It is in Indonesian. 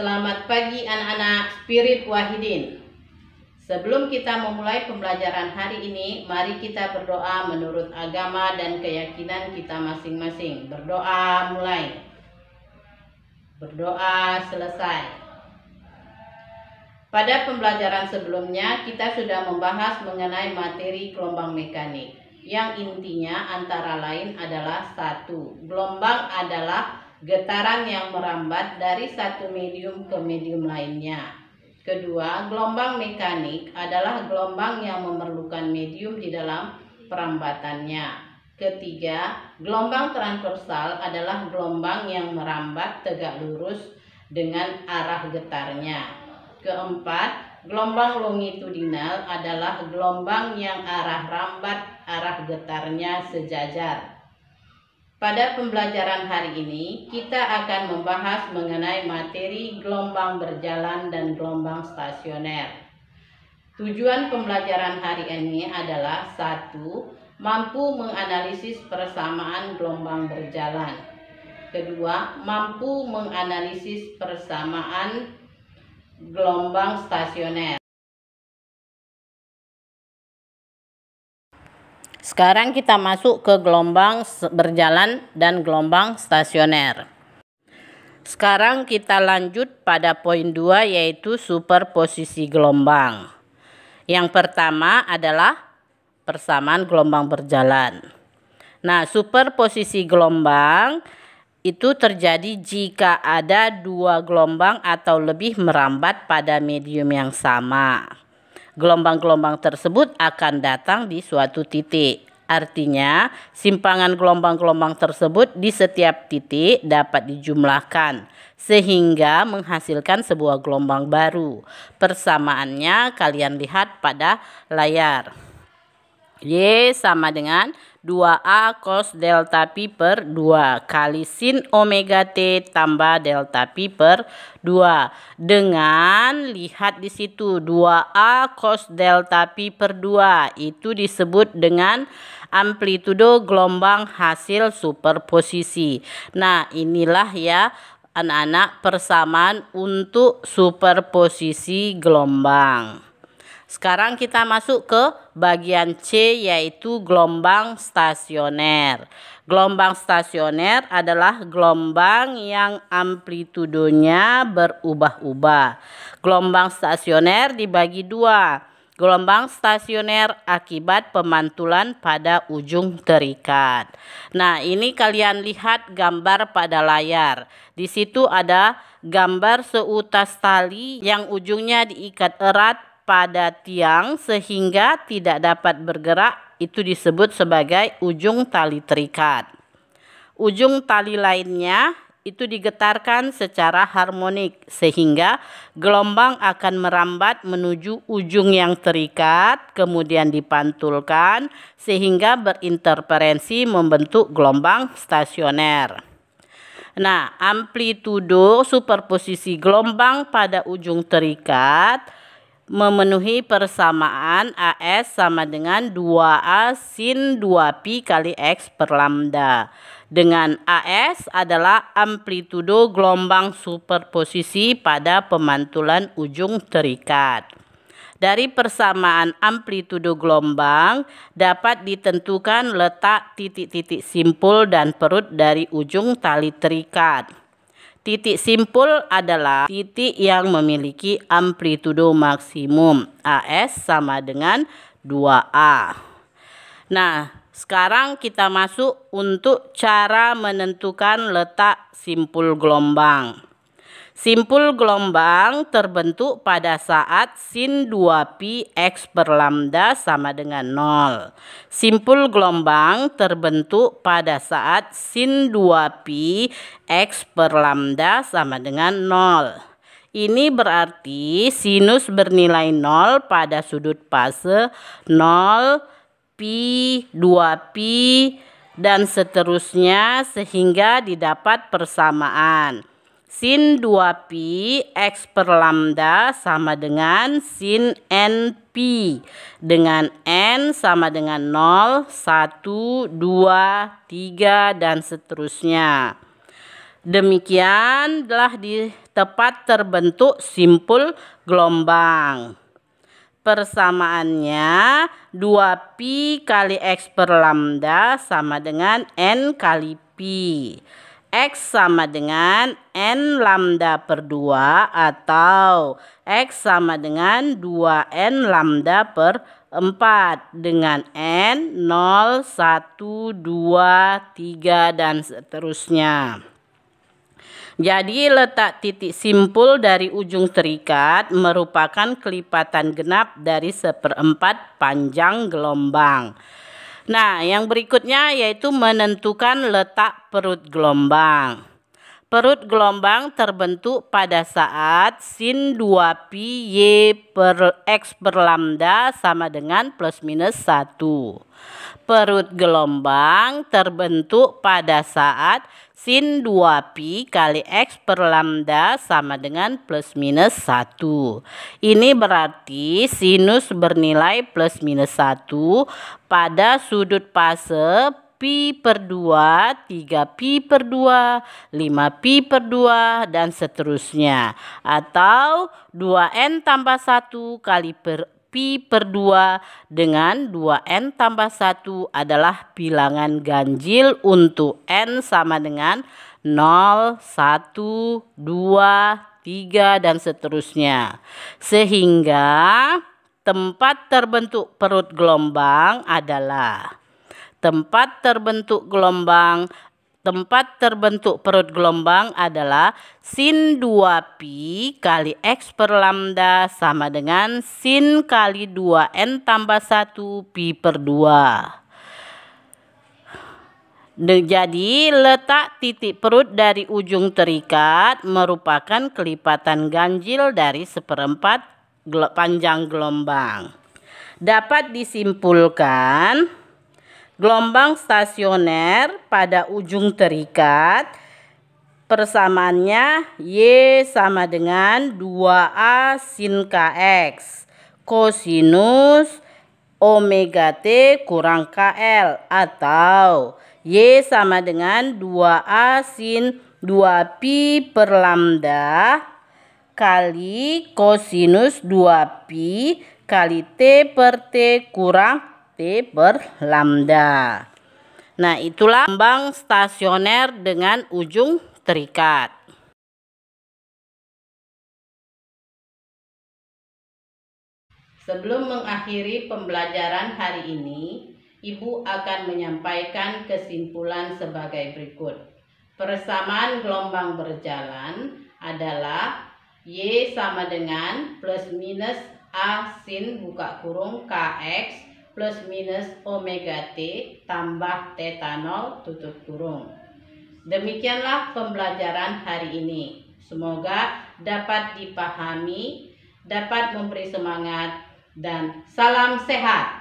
Selamat pagi anak-anak Spirit Wahidin. Sebelum kita memulai pembelajaran hari ini, mari kita berdoa menurut agama dan keyakinan kita masing-masing. Berdoa mulai. Berdoa selesai. Pada pembelajaran sebelumnya, kita sudah membahas mengenai materi gelombang mekanik, yang intinya antara lain adalah 1. Gelombang adalah getaran yang merambat dari satu medium ke medium lainnya. Kedua, gelombang mekanik adalah gelombang yang memerlukan medium di dalam perambatannya. Ketiga, gelombang transversal adalah gelombang yang merambat tegak lurus dengan arah getarnya. Keempat, gelombang longitudinal adalah gelombang yang arah getarnya sejajar. Pada pembelajaran hari ini, kita akan membahas mengenai materi gelombang berjalan dan gelombang stasioner. Tujuan pembelajaran hari ini adalah 1. Mampu menganalisis persamaan gelombang berjalan. Kedua, mampu menganalisis persamaan gelombang stasioner. Sekarang kita masuk ke gelombang berjalan dan gelombang stasioner. Sekarang kita lanjut pada poin 2, yaitu superposisi gelombang. Yang pertama adalah persamaan gelombang berjalan. Nah, superposisi gelombang itu terjadi jika ada dua gelombang atau lebih merambat pada medium yang sama. Gelombang-gelombang tersebut akan datang di suatu titik. Artinya, simpangan gelombang-gelombang tersebut di setiap titik dapat dijumlahkan sehingga menghasilkan sebuah gelombang baru. Persamaannya kalian lihat pada layar. Y sama dengan 2A cos delta pi per 2 kali sin omega T tambah delta pi per 2. Dengan lihat di situ 2A cos delta pi per 2 itu disebut dengan amplitudo gelombang hasil superposisi. Nah, inilah ya anak-anak persamaan untuk superposisi gelombang. Sekarang kita masuk ke bagian C, yaitu gelombang stasioner. Gelombang stasioner adalah gelombang yang amplitudonya berubah-ubah. Gelombang stasioner dibagi dua. Gelombang stasioner akibat pemantulan pada ujung terikat. Nah, ini kalian lihat gambar pada layar. Di situ ada gambar seutas tali yang ujungnya diikat erat pada tiang sehingga tidak dapat bergerak, itu disebut sebagai ujung tali terikat. Ujung tali lainnya itu digetarkan secara harmonik sehingga gelombang akan merambat menuju ujung yang terikat, kemudian dipantulkan sehingga berinterferensi membentuk gelombang stasioner. Nah, amplitudo superposisi gelombang pada ujung terikat memenuhi persamaan AS sama dengan 2A sin 2pi kali X per lambda. Dengan AS adalah amplitudo gelombang superposisi pada pemantulan ujung terikat. Dari persamaan amplitudo gelombang dapat ditentukan letak titik-titik simpul dan perut dari ujung tali terikat. Titik simpul adalah titik yang memiliki amplitudo maksimum AS sama dengan 2A. Nah, sekarang kita masuk untuk cara menentukan letak simpul gelombang. Simpul gelombang terbentuk pada saat sin 2pi X per lambda sama dengan 0. Simpul gelombang terbentuk pada saat sin 2pi X per lambda sama dengan 0. Ini berarti sinus bernilai 0 pada sudut fase 0, pi, 2pi, dan seterusnya sehingga didapat persamaan. Sin 2pi X per lambda sama dengan sin NP dengan N sama dengan 0, 1, 2, 3, dan seterusnya. Demikianlah tepat terbentuk simpul gelombang. Persamaannya 2pi kali X per lambda sama dengan N kali Pi. X sama dengan N lambda per 2 atau X sama dengan 2N lambda per 4 dengan N 0, 1, 2, 3 dan seterusnya. Jadi letak titik simpul dari ujung terikat merupakan kelipatan genap dari 1/4 panjang gelombang. Nah, yang berikutnya yaitu menentukan letak perut gelombang. Perut gelombang terbentuk pada saat sin 2pi Y per X per lambda sama dengan plus minus 1. Perut gelombang terbentuk pada saat sin 2pi kali X per lambda sama dengan plus minus 1. Ini berarti sinus bernilai plus minus 1 pada sudut fase pi per 2, 3pi per 2, 5pi per 2, dan seterusnya. Atau 2N tambah 1 kali pi per 2 dengan 2N tambah 1 adalah bilangan ganjil untuk N sama dengan 0, 1, 2, 3, dan seterusnya. Sehingga tempat terbentuk perut gelombang adalah tempat terbentuk perut gelombang adalah sin 2pi kali X per lambda sama dengan sin kali 2N tambah 1 pi per 2. Jadi letak titik perut dari ujung terikat merupakan kelipatan ganjil dari 1/4 panjang gelombang. Dapat disimpulkan gelombang stasioner pada ujung terikat persamaannya Y sama dengan 2A sin Kx kosinus omega T kurang KL atau Y sama dengan 2A sin 2pi per lambda kali kosinus 2pi kali T per T kurang T per lambda. Nah, itulah gelombang stasioner dengan ujung terikat. Sebelum mengakhiri pembelajaran hari ini, Ibu akan menyampaikan kesimpulan sebagai berikut. Persamaan gelombang berjalan adalah Y sama dengan plus minus A sin buka kurung Kx plus minus omega T tambah theta 0 tutup kurung. Demikianlah pembelajaran hari ini. Semoga dapat dipahami, dapat memberi semangat, dan salam sehat.